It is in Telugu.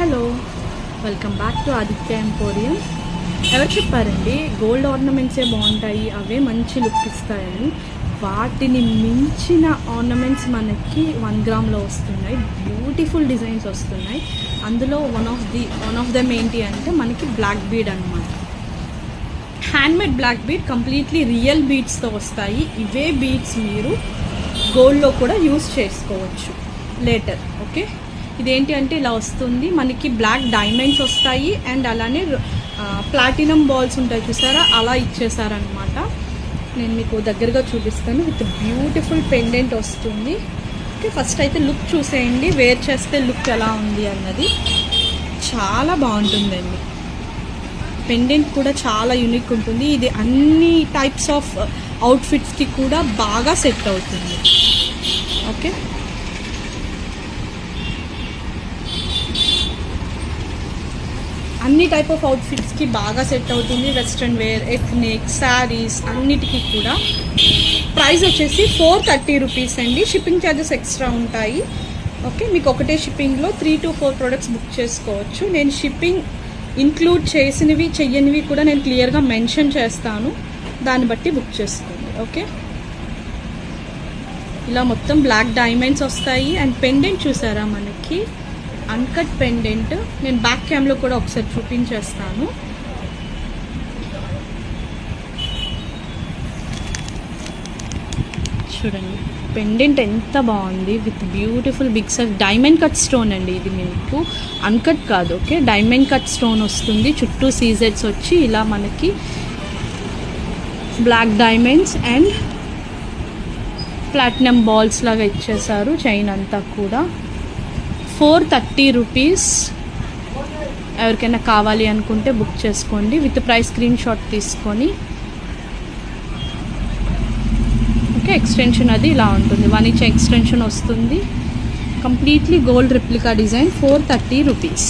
Hello, welcome back to Aditya emporium. ఎవరు చెప్పారండి గోల్డ్ ఆర్నమెంట్సే బాగుంటాయి, అవే మంచి లుక్ ఇస్తాయని? వాటిని మించిన ఆర్నమెంట్స్ మనకి 1 గ్రామ్లో వస్తున్నాయి. బ్యూటిఫుల్ డిజైన్స్ వస్తున్నాయి. అందులో వన్ ఆఫ్ దెమ్ ఏంటి అంటే మనకి బ్లాక్ బీడ్ అనమాట. Handmade black bead, completely real బీడ్స్తో వస్తాయి. ఇవే బీడ్స్ మీరు గోల్డ్లో కూడా యూస్ చేసుకోవచ్చు లేటర్. ఓకే, ఇదేంటి అంటే ఇలా వస్తుంది. మనకి బ్లాక్ డైమండ్స్ వస్తాయి అండ్ అలానే ప్లాటినం బాల్స్ ఉంటాయి చూసారా, అలా ఇచ్చేసారనమాట. నేను మీకు దగ్గరగా చూపిస్తాను. విత్ బ్యూటిఫుల్ పెండెంట్ వస్తుంది. ఓకే, ఫస్ట్ అయితే లుక్ చూసేయండి, వేర్ చేస్తే లుక్ ఎలా ఉంది అన్నది. చాలా బాగుంటుందండి. పెండెంట్ కూడా చాలా యూనిక్ ఉంటుంది. ఇది అన్ని టైప్స్ ఆఫ్ అవుట్ఫిట్స్కి కూడా బాగా సెట్ అవుతుంది. ఓకే, అన్ని టైప్ ఆఫ్ అవుట్ఫిట్స్కి బాగా సెట్ అవుతుంది. వెస్ట్రన్ వేర్, ఎథ్నిక్, శారీస్ అన్నిటికీ కూడా. ప్రైస్ వచ్చేసి 430 రూపీస్ అండి. షిప్పింగ్ ఛార్జెస్ ఎక్స్ట్రా ఉంటాయి. ఓకే, మీకు ఒకటే షిప్పింగ్లో 3 to 4 ప్రోడక్ట్స్ బుక్ చేసుకోవచ్చు. నేను షిప్పింగ్ ఇంక్లూడ్ చేసినవి చెయ్యనివి కూడా నేను క్లియర్గా మెన్షన్ చేస్తాను, దాన్ని బట్టి బుక్ చేసుకోండి. ఓకే, ఇలా మొత్తం బ్లాక్ డైమండ్స్ వస్తాయి. అండ్ పెండెంట్ చూసారా, మనకి అన్కట్ పెండెంట్. నేను బ్యాక్ క్యామ్లో కూడా ఒకసారి చూపించేస్తాను. చూడండి పెండెంట్ ఎంత బాగుంది, with beautiful big size diamond cut stone అండి. ఇది మీకు అన్కట్ కాదు. ఓకే, డైమండ్ కట్ స్టోన్ వస్తుంది. చుట్టూ సీజెడ్స్ వచ్చి ఇలా మనకి black diamonds and platinum balls లాగా ఇచ్చేసారు. చైన్ అంతా కూడా 430 రూపీస్. ఎవరికైనా కావాలి అనుకుంటే బుక్ చేసుకోండి. విత్ ప్రైస్ స్క్రీన్ షాట్ తీసుకొని. ఓకే, ఎక్స్టెన్షన్ అది ఇలా ఉంటుంది. 1 ఇంచ్ ఎక్స్టెన్షన్ వస్తుంది. Completely gold replica design. 430 rupees.